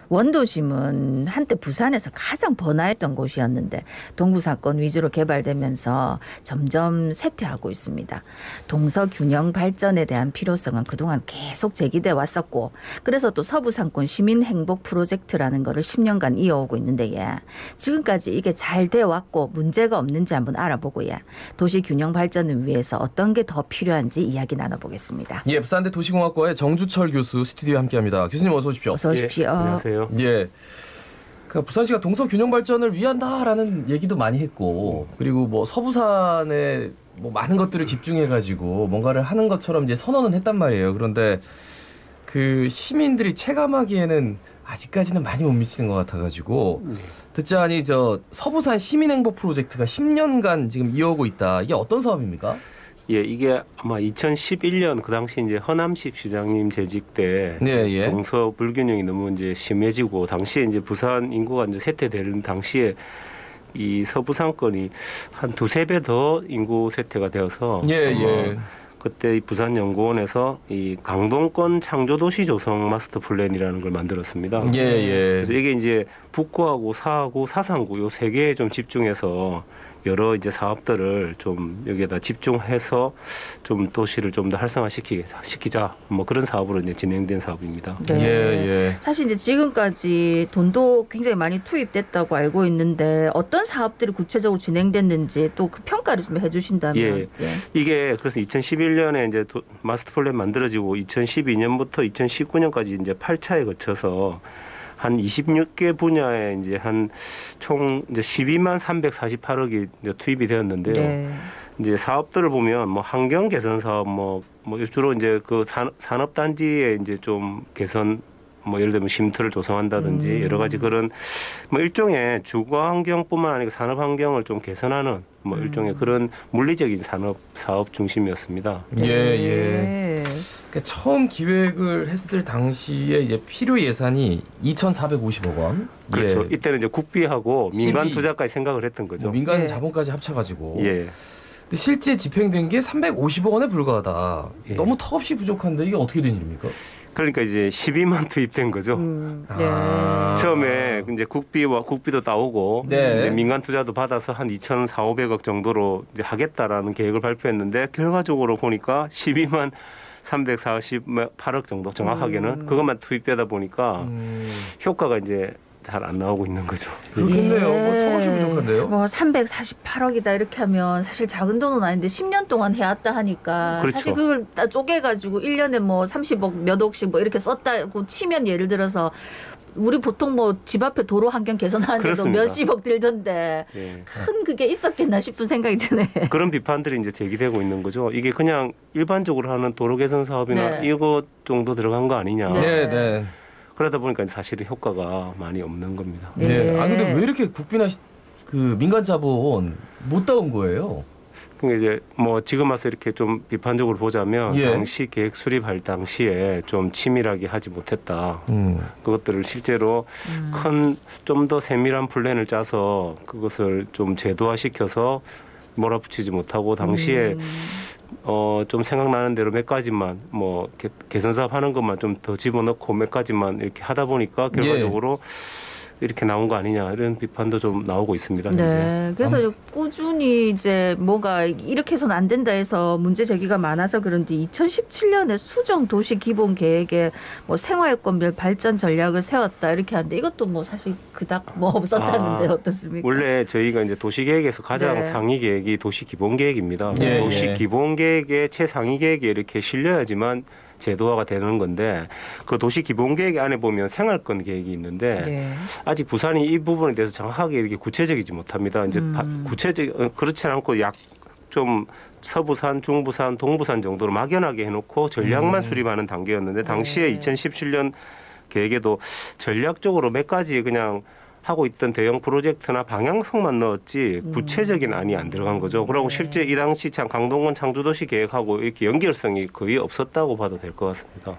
원도심은 한때 부산에서 가장 번화했던 곳이었는데 동부사건 위주로 개발되면서 점점 쇠퇴하고 있습니다. 동서균형 발전에 대한 필요성은 그동안 계속 제기돼 왔었고 그래서 또 서부상권 시민행복 프로젝트라는 거를 10년간 이어오고 있는데 지금까지 이게 잘 돼 왔고 문제가 없는지 한번 알아보고 도시균형 발전을 위해서 어떤 게 더 필요한지 이야기 나눠보겠습니다. 예, 부산대 도시공학과의 정주철 교수 스튜디오에 함께합니다. 교수님 어서 오십시오. 어서 오십시오. 예, 안녕하세요. 예. 그러니까 부산시가 동서균형 발전을 위한다라는 얘기도 많이 했고 그리고 뭐 서부산에 뭐 많은 것들을 집중해가지고 뭔가를 하는 것처럼 이제 선언은 했단 말이에요. 그런데 그 시민들이 체감하기에는 아직까지는 많이 못 미치는 것 같아가지고 듣자니 저 서부산 시민행복 프로젝트가 10년간 지금 이어오고 있다. 이게 어떤 사업입니까? 예, 이게 아마 2011년 그 당시 이제 허남식 시장님 재직 때 동서 불균형이 너무 이제 심해지고 당시에 이제 부산 인구가 이제 쇠퇴되는 당시에 이 서부상권이 한 두세 배 더 인구 쇠퇴가 되어서 그때 부산 연구원에서 이 강동권 창조도시 조성 마스터 플랜이라는 걸 만들었습니다. 그래서 이게 이제 북구하고 사하구, 사상구 요 세 개에 좀 집중해서 여러 사업들을 좀 여기에다 집중해서 좀 도시를 좀 더 활성화시키자 뭐 그런 사업으로 이제 진행된 사업입니다. 사실 이제 지금까지 돈도 굉장히 많이 투입됐다고 알고 있는데 어떤 사업들이 구체적으로 진행됐는지 또 그 평가를 좀 해주신다면. 이게 그래서 2011년에 이제 마스터 플랜 만들어지고 2012년부터 2019년까지 이제 8차에 거쳐서 한 26개 분야에 이제 한 총 이제 12만 348억이 이제 투입이 되었는데요. 이제 사업들을 보면 뭐 환경 개선 사업 뭐 주로 이제 그 산업 단지에 이제 좀 개선 뭐 예를 들면 쉼터를 조성한다든지 여러 가지 그런 뭐 일종의 주거 환경뿐만 아니고 산업 환경을 좀 개선하는 뭐 일종의 그런 물리적인 산업 사업 중심이었습니다. 그러니까 처음 기획을 했을 당시에 이제 필요 예산이 2,450억 원. 그렇죠. 이때는 이제 국비하고 민간 투자까지 생각을 했던 거죠. 뭐 민간 자본까지 합쳐가지고. 근데 실제 집행된 게 350억 원에 불과하다. 너무 턱없이 부족한데 이게 어떻게 된 일입니까? 그러니까 이제 12만 투입된 거죠. 처음에 이제 국비도 따오고 이제 민간 투자도 받아서 한 2,400~500억 정도로 이제 하겠다라는 계획을 발표했는데 결과적으로 보니까 12만 348억 정도 정확하게는 그것만 투입되다 보니까 효과가 이제 잘 안 나오고 있는 거죠. 그렇겠네요. 뭐 턱없이 부족한데요. 뭐 348억이다 이렇게 하면 사실 작은 돈은 아닌데 10년 동안 해왔다 하니까 사실 그걸 다 쪼개가지고 1년에 뭐 30억 몇 억씩 뭐 이렇게 썼다고 치면 예를 들어서 우리 보통 뭐 집 앞에 도로 환경 개선하는데도 몇십억 들던데 큰 그게 있었겠나 싶은 생각이 드네. 그런 비판들이 이제 제기되고 있는 거죠. 이게 그냥 일반적으로 하는 도로 개선 사업이나 이것 정도 들어간 거 아니냐. 그러다 보니까 사실은 효과가 많이 없는 겁니다. 근데 왜 이렇게 국비나 그 민간 자본 못 따온 거예요? 그러니까 이제 뭐 지금 와서 이렇게 좀 비판적으로 보자면 당시 계획 수립할 당시에 좀 치밀하게 하지 못했다. 그것들을 실제로 큰 좀 더 세밀한 플랜을 짜서 그것을 좀 제도화시켜서 몰아붙이지 못하고 당시에 좀 생각나는 대로 몇 가지만 뭐 개선 사업 하는 것만 좀 더 집어넣고 몇 가지만 이렇게 하다 보니까 결과적으로 이렇게 나온 거 아니냐 이런 비판도 좀 나오고 있습니다. 그래서 꾸준히 이제 뭐가 이렇게 해서는 안 된다 해서 문제 제기가 많아서 그런지 2017년에 수정 도시 기본 계획에 뭐 생활권별 발전 전략을 세웠다 이렇게 하는데 이것도 뭐 사실 그닥 뭐 없었다는데 어떻습니까? 원래 저희가 이제 도시 계획에서 가장 상위 계획이 도시 기본 계획입니다. 도시 기본 계획의 최상위 계획에 이렇게 실려야지만 제도화가 되는 건데 그 도시 기본 계획 안에 보면 생활권 계획이 있는데 아직 부산이 이 부분에 대해서 정확하게 이렇게 구체적이지 못합니다. 이제 그렇지 않고 약 좀 서부산, 중부산, 동부산 정도로 막연하게 해놓고 전략만 수립하는 단계였는데 당시에 2017년 계획에도 전략적으로 몇 가지 그냥 하고 있던 대형 프로젝트나 방향성만 넣었지 구체적인 안이 안 들어간 거죠. 그리고 실제 이 당시 강동원 창조도시 계획하고 이렇게 연결성이 거의 없었다고 봐도 될 것 같습니다.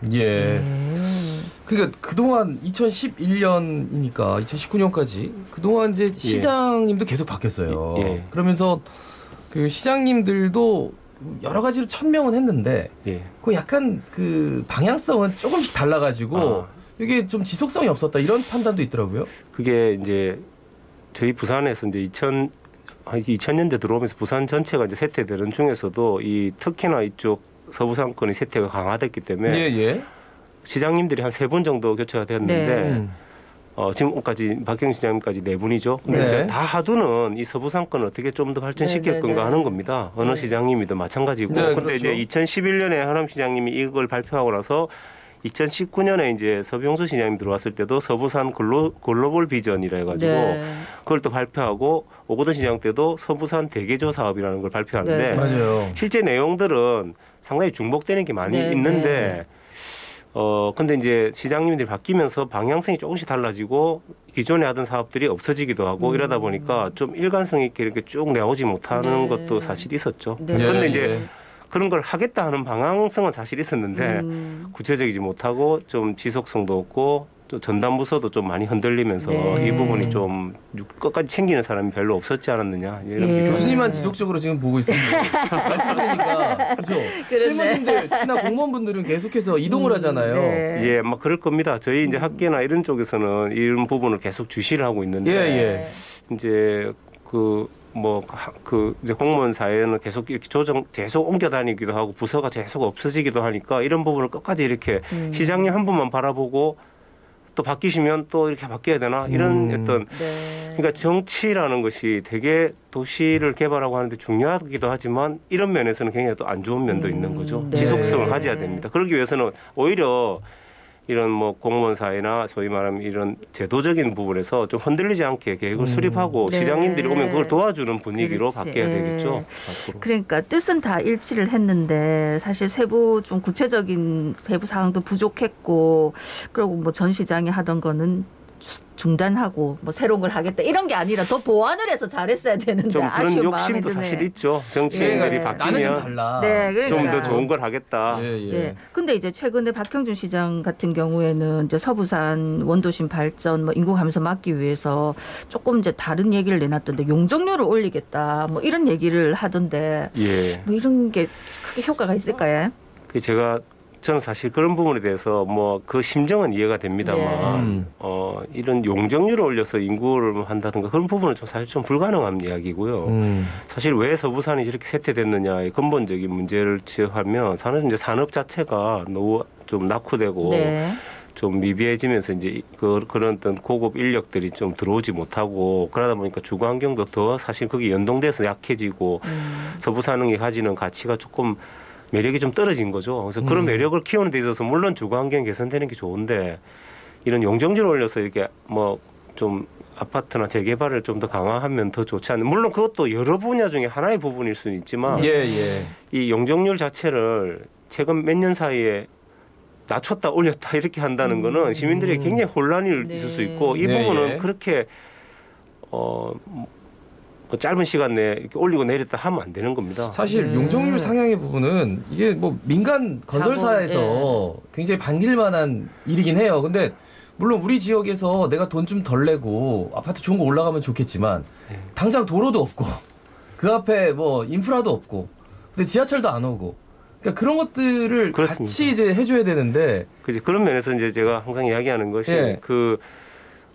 그러니까 그동안 2011년이니까 2019년까지 그동안 이제 시장님도 계속 바뀌었어요. 그러면서 그 시장님들도 여러 가지로 천명은 했는데 그 약간 그 방향성은 조금씩 달라가지고 이게 좀 지속성이 없었다 이런 판단도 있더라고요. 그게 이제 저희 부산에서 이제 2000년대 들어오면서 부산 전체가 이제 쇠퇴되는 중에서도 이 특히나 이쪽 서부 상권의 쇠퇴가 강화됐기 때문에 예. 시장님들이 한 3분 정도 교체가 됐는데 지금까지 박경신 시장님까지 4분이죠. 근데 네. 이제 다 하두는 이 서부 상권을 어떻게 좀 더 발전시킬 건가 하는 겁니다. 어느 시장님이든 마찬가지고. 네, 근데 그렇죠. 이제 2011년에 하남 시장님이 이걸 발표하고 나서 2019년에 이제 서병수 시장님 들어왔을 때도 서부산 글로벌 비전이라 해가지고 그걸 또 발표하고 오거돈 시장 때도 서부산 대개조 사업이라는 걸 발표하는데 맞아요. 실제 내용들은 상당히 중복되는 게 많이 있는데 근데 이제 시장님들이 바뀌면서 방향성이 조금씩 달라지고 기존에 하던 사업들이 없어지기도 하고 이러다 보니까 좀 일관성 있게 이렇게 쭉 나오지 못하는 것도 사실 있었죠. 그런데 이제 그런 걸 하겠다 하는 방향성은 사실 있었는데 구체적이지 못하고 좀 지속성도 없고 또 전담 부서도 좀 많이 흔들리면서 이 부분이 좀 끝까지 챙기는 사람이 별로 없었지 않았느냐 이런 교수님만 지속적으로 지금 보고 있습니다. 말씀드리니까 그렇죠. 실무진들 특히나 공무원분들은 계속해서 이동을 하잖아요. 예, 막 그럴 겁니다. 저희 이제 학계나 이런 쪽에서는 이런 부분을 계속 주시를 하고 있는데 이제 이제 공무원 사회는 계속 이렇게 계속 옮겨 다니기도 하고 부서가 계속 없어지기도 하니까 이런 부분을 끝까지 이렇게 시장님 한 분만 바라보고 또 바뀌시면 또 이렇게 바뀌어야 되나 이런 어떤 그러니까 정치라는 것이 되게 도시를 개발하고 하는데 중요하기도 하지만 이런 면에서는 굉장히 또 안 좋은 면도 있는 거죠. 지속성을 가져야 됩니다. 그러기 위해서는 오히려 이런 뭐 공무원 사회나 소위 말하면 이런 제도적인 부분에서 좀 흔들리지 않게 계획을 수립하고 시장님들이 오면 그걸 도와주는 분위기로 바뀌어야 되겠죠. 앞으로. 그러니까 뜻은 다 일치를 했는데 사실 세부 좀 구체적인 세부 사항도 부족했고 그리고 뭐 전 시장이 하던 거는 중단하고 뭐 새로운 걸 하겠다 이런 게 아니라 더 보완을 해서 잘했어야 되는데 좀 그런 아쉬운 마음이 욕심도 드네. 사실 있죠. 정치인들이 나는 좀 바뀌면 달라. 그러니까. 좀 더 좋은 걸 하겠다. 근데 이제 최근에 박형준 시장 같은 경우에는 이제 서부산 원도심 발전 뭐 인구 감소 막기 위해서 조금 이제 다른 얘기를 내놨던데 용적률을 올리겠다 뭐 이런 얘기를 하던데 뭐 이런 게 크게 효과가 있을까요? 저는 사실 그런 부분에 대해서 뭐 그 심정은 이해가 됩니다만 이런 용적률을 올려서 인구를 한다든가 그런 부분은 좀 사실 좀 불가능한 이야기고요. 사실 왜 서부산이 이렇게 쇠퇴됐느냐의 근본적인 문제를 지적하면 이제 산업 자체가 너무 좀 낙후되고 좀 미비해지면서 이제 그런 어떤 고급 인력들이 좀 들어오지 못하고 그러다 보니까 주거 환경도 더 사실 거기 연동돼서 약해지고 서부산이 가지는 가치가 조금 매력이 좀 떨어진 거죠. 그래서 그런 매력을 키우는 데 있어서 물론 주거 환경 개선되는 게 좋은데 이런 용적률을 올려서 이렇게 뭐 좀 아파트나 재개발을 좀 더 강화하면 더 좋지 않나. 물론 그것도 여러 분야 중에 하나의 부분일 수는 있지만 이 용적률 자체를 최근 몇 년 사이에 낮췄다 올렸다 이렇게 한다는 거는 시민들에게 굉장히 혼란이 있을 수 있고 이 부분은 그렇게 짧은 시간 내에 이렇게 올리고 내렸다 하면 안 되는 겁니다. 사실 용적률 상향의 부분은 이게 뭐 민간 건설사에서 굉장히 반길 만한 일이긴 해요. 근데 물론 우리 지역에서 내가 돈 좀 덜 내고 아파트 좋은 거 올라가면 좋겠지만 당장 도로도 없고 그 앞에 뭐 인프라도 없고 근데 지하철도 안 오고 그러니까 그런 것들을 그렇습니다. 같이 이제 해줘야 되는데 그런 면에서 이제 제가 항상 이야기하는 것이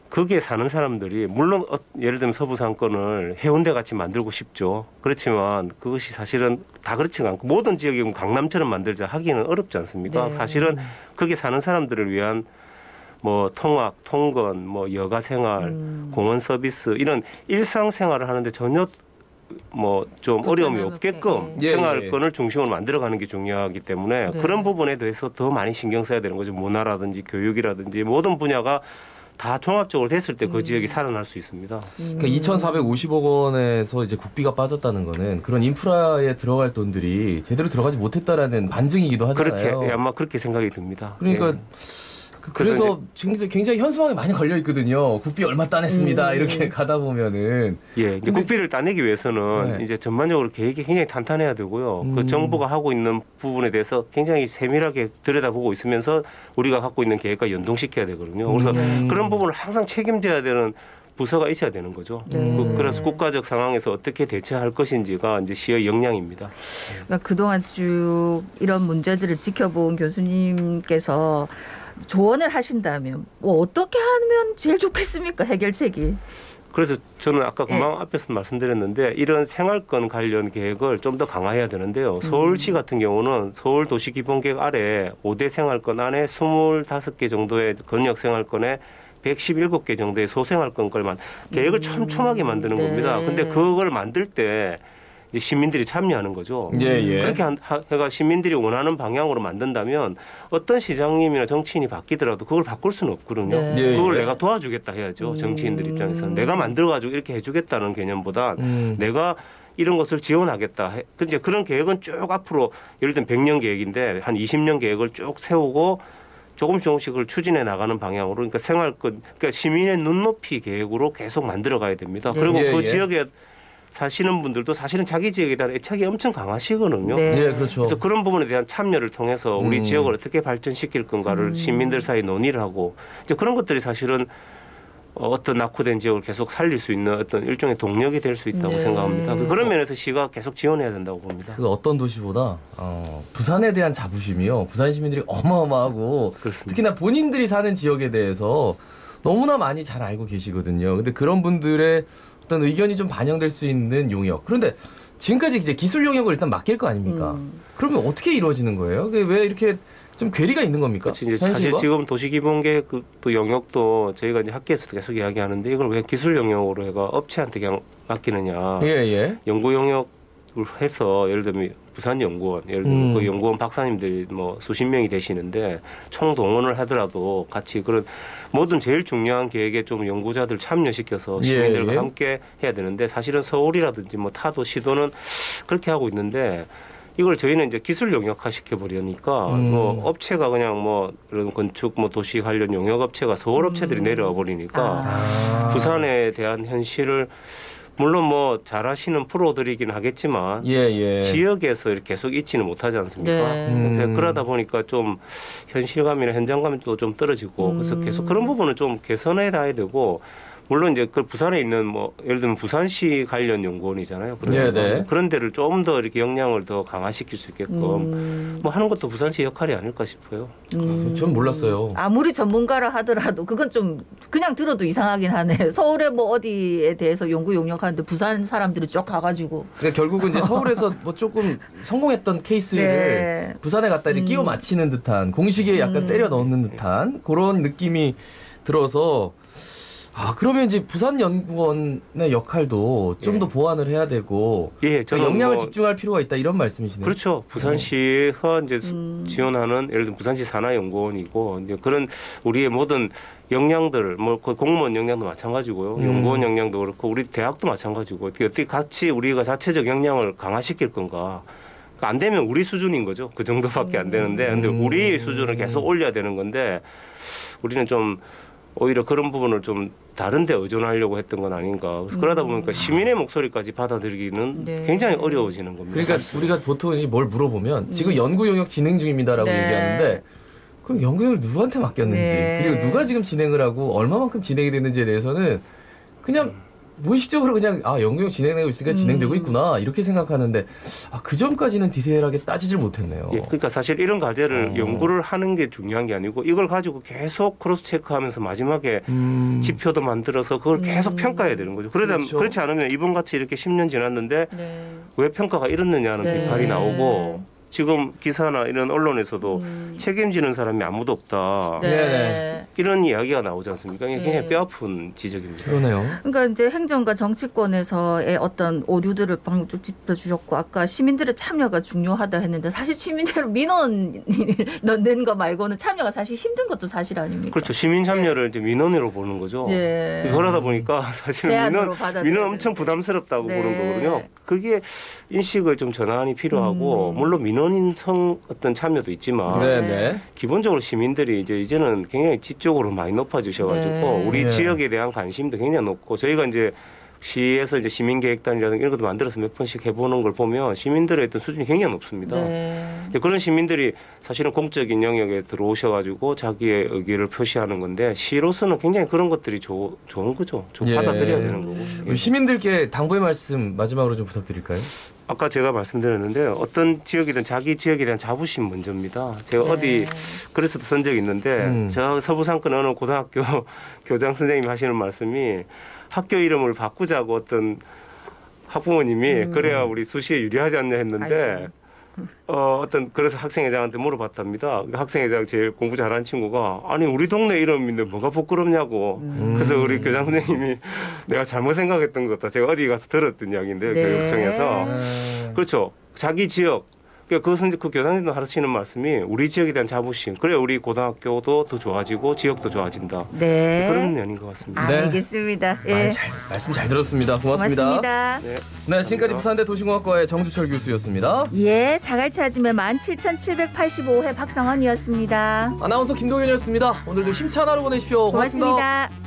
거기에 사는 사람들이 물론 예를 들면 서부 상권을 해운대 같이 만들고 싶죠. 그렇지만 그것이 사실은 다 그렇지가 않고 모든 지역이 강남처럼 만들자 하기는 어렵지 않습니까? 사실은 거기 사는 사람들을 위한 뭐 통학, 통건, 뭐 여가 생활, 공원 서비스 이런 일상 생활을 하는데 전혀 뭐 좀 어려움이 없게끔 생활권을 중심으로 만들어가는 게 중요하기 때문에 그런 부분에 대해서 더 많이 신경 써야 되는 거죠. 문화라든지 교육이라든지 모든 분야가 다 종합적으로 됐을 때 그 지역이 살아날 수 있습니다. 그러니까 2,450억 원에서 이제 국비가 빠졌다는 거는 그런 인프라에 들어갈 돈들이 제대로 들어가지 못했다라는 반증이기도 하잖아요. 아마 그렇게 생각이 듭니다. 그러니까 그래서 굉장히 현수막에 많이 걸려 있거든요. 국비 얼마 따냈습니다. 이렇게 가다 보면은 이제 국비를 따내기 위해서는 이제 전반적으로 계획이 굉장히 탄탄해야 되고요. 그 정부가 하고 있는 부분에 대해서 굉장히 세밀하게 들여다보고 있으면서 우리가 갖고 있는 계획과 연동시켜야 되거든요. 그래서 그런 부분을 항상 책임져야 되는 부서가 있어야 되는 거죠. 그래서 국가적 상황에서 어떻게 대처할 것인지가 이제 시의 역량입니다. 그러니까 그동안 쭉 이런 문제들을 지켜본 교수님께서 조언을 하신다면 뭐 어떻게 하면 제일 좋겠습니까? 해결책이. 그래서 저는 아까 예. 금방 앞에서 말씀드렸는데 이런 생활권 관련 계획을 좀 더 강화해야 되는데요. 서울시 같은 경우는 서울 도시기본계획 아래 5대 생활권 안에 25개 정도의 권역 생활권에 117개 정도의 소생활권을 계획을 촘촘하게 만드는 네. 겁니다. 근데 그걸 만들 때 이제 시민들이 참여하는 거죠. 예. 그렇게 해가 시민들이 원하는 방향으로 만든다면 어떤 시장님이나 정치인이 바뀌더라도 그걸 바꿀 수는 없거든요. 네. 예, 그걸 예. 내가 도와주겠다 해야죠. 정치인들 입장에서는. 내가 만들어가지고 이렇게 해주겠다는 개념보다 내가 이런 것을 지원하겠다. 근데 그런 계획은 쭉 앞으로 예를 들면 100년 계획인데 한 20년 계획을 쭉 세우고 조금씩 그걸 추진해 나가는 방향으로 그러니까 생활권, 그러니까 시민의 눈높이 계획으로 계속 만들어 가야 됩니다. 그리고 예, 그 예. 지역에 사시는 분들도 사실은 자기 지역에 대한 애착이 엄청 강하시거든요. 네. 예, 그렇죠. 그래서 그런 부분에 대한 참여를 통해서 우리 지역을 어떻게 발전시킬 건가를 시민들 사이에 논의를 하고 이제 그런 것들이 사실은 어떤 낙후된 지역을 계속 살릴 수 있는 어떤 일종의 동력이 될 수 있다고 네. 생각합니다. 그런 면에서 시가 계속 지원해야 된다고 봅니다. 그 어떤 도시보다 부산에 대한 자부심이요. 부산 시민들이 어마어마하고 그렇습니다. 특히나 본인들이 사는 지역에 대해서 너무나 많이 잘 알고 계시거든요. 근데 그런 분들의 어떤 의견이 좀 반영될 수 있는 용역. 그런데 지금까지 이제 기술 용역을 일단 맡길 거 아닙니까? 그러면 어떻게 이루어지는 거예요? 그게 왜 이렇게 좀 괴리가 있는 겁니까? 그렇지. 이제 사실 현실과? 지금 도시기본계획 또 영역도 저희가 이제 학계에서도 계속 이야기하는데 이걸 왜 기술 영역으로 해가 업체한테 그냥 맡기느냐. 예. 연구 영역을 해서 예를 들면 부산연구원, 예를 들면 그 연구원 박사님들이 뭐 수십 명이 되시는데 총 동원을 하더라도 같이 그런 모든 제일 중요한 계획에 좀 연구자들 참여시켜서 시민들과 예. 함께 해야 되는데 사실은 서울이라든지 뭐 타도 시도는 그렇게 하고 있는데 이걸 저희는 이제 기술 영역화 시켜버리니까 뭐 업체가 그냥 뭐 이런 건축 뭐 도시 관련 영역 업체가 서울 업체들이 내려와 버리니까 부산에 대한 현실을 물론 뭐 잘하시는 프로들이긴 하겠지만 예. 지역에서 이렇게 계속 있지는 못하지 않습니까? 네. 그래서 그러다 보니까 좀 현실감이나 현장감이 또 좀 떨어지고 그래서 계속 그런 부분을 좀 개선해 놔야 되고 물론 이제 그 부산에 있는 뭐 예를 들면 부산시 관련 연구원이잖아요. 네네. 그런 데를 좀 더 이렇게 역량을 더 강화시킬 수 있게끔 뭐 하는 것도 부산시 역할이 아닐까 싶어요. 전 몰랐어요. 아무리 전문가라 하더라도 그건 좀 그냥 들어도 이상하긴 하네. 서울에 뭐 어디에 대해서 연구 용역하는데 부산 사람들이 쭉 가가지고. 그러니까 결국은 이제 서울에서 뭐 조금 성공했던 케이스를 네. 부산에 갖다 이렇게 끼워 맞히는 듯한 공식에 약간 때려 넣는 듯한 그런 느낌이 들어서 그러면 이제 부산연구원의 역할도 좀 더 보완을 해야 되고 예, 저는 역량을 뭐 집중할 필요가 있다 이런 말씀이시네요. 그렇죠. 부산시가 이제 지원하는 예를 들면 부산시 산하연구원이고 이제 그런 우리의 모든 역량들 뭐 그 공무원 역량도 마찬가지고요. 연구원 역량도 그렇고 우리 대학도 마찬가지고 어떻게 같이 우리가 자체적 역량을 강화시킬 건가? 안 되면 우리 수준인 거죠. 그 정도밖에 안 되는데 근데 우리 수준을 계속 올려야 되는 건데 우리는 좀 오히려 그런 부분을 좀 다른 데 의존하려고 했던 건 아닌가. 그래서 그러다 보니까 시민의 목소리까지 받아들이기는 네. 굉장히 어려워지는 겁니다. 그러니까 우리가 보통 이제 뭘 물어보면 지금 연구 영역 진행 중입니다라고 네. 얘기하는데 그럼 연구 영역을 누구한테 맡겼는지 네. 그리고 누가 지금 진행을 하고 얼마만큼 진행이 됐는지에 대해서는 그냥 무의식적으로 그냥 연구 영역 진행되고 있으니까 진행되고 있구나 이렇게 생각하는데 그 점까지는 디테일하게 따지질 못했네요. 예, 그러니까 사실 이런 과제를 연구를 하는 게 중요한 게 아니고 이걸 가지고 계속 크로스 체크하면서 마지막에 지표도 만들어서 그걸 계속 평가해야 되는 거죠. 그렇죠. 그렇지 않으면 이번 같이 이렇게 10년 지났는데 네. 왜 평가가 이렇느냐는 네. 비판이 나오고 지금 기사나 이런 언론에서도 책임지는 사람이 아무도 없다. 네. 이런 이야기가 나오지 않습니까? 이게 굉장히 네. 뼈아픈 지적입니다. 그러네요. 그러니까 이제 행정과 정치권에서의 어떤 오류들을 방금 쭉 짚어주셨고 아까 시민들의 참여가 중요하다 했는데 사실 시민들 민원 넣는 거 말고는 참여가 사실 힘든 것도 사실 아닙니까? 그렇죠. 시민 참여를 이제 민원으로 보는 거죠. 예. 그러다 보니까 사실 제안으로 받아들여야 민원 엄청 되는데. 부담스럽다고 네. 보는 거거든요. 그게 인식을 좀 전환이 필요하고 물론 민원인성 어떤 참여도 있지만 네네. 기본적으로 시민들이 이제는 굉장히 지적으로 많이 높아지셔가지고 네. 우리 네. 지역에 대한 관심도 굉장히 높고 저희가 이제 시에서 이제 시민계획단이라든가 이런 것도 만들어서 몇 번씩 해보는 걸 보면 시민들의 어떤 수준이 굉장히 높습니다. 네. 근데 그런 시민들이 사실은 공적인 영역에 들어오셔가지고 자기의 의기를 표시하는 건데 시로서는 굉장히 그런 것들이 좋은 거죠. 좀 예. 받아들여야 되는 거고. 우리 시민들께 당부의 말씀 마지막으로 좀 부탁드릴까요? 아까 제가 말씀드렸는데 어떤 지역이든 자기 지역에 대한 자부심 먼저입니다. 제가 어디 그래서도 쓴 적이 있는데 저 서부상권 어느 고등학교 교장 선생님이 하시는 말씀이 학교 이름을 바꾸자고 어떤 학부모님이 그래야 우리 수시에 유리하지 않냐 했는데 어떤 그래서 학생회장한테 물어봤답니다. 학생회장 제일 공부 잘하는 친구가 아니 우리 동네 이름인데 뭐가 부끄럽냐고. 그래서 우리 교장 선생님이 내가 잘못 생각했던 것 같다. 제가 어디 가서 들었던 이야기인데요. 네. 교육청에서. 그렇죠. 자기 지역. 그것은 그 교장님도 하시는 말씀이 우리 지역에 대한 자부심. 그래 우리 고등학교도 더 좋아지고 지역도 좋아진다. 네. 그런 면인 것 같습니다. 네. 알겠습니다. 예. 말씀 잘 들었습니다. 고맙습니다. 고맙습니다. 네, 지금까지 부산대 도시공학과의 정주철 교수였습니다. 예, 자갈 찾으면 17,785회 박상원이었습니다. 아나운서 김동현이었습니다. 오늘도 힘찬 하루 보내십시오. 고맙습니다. 고맙습니다.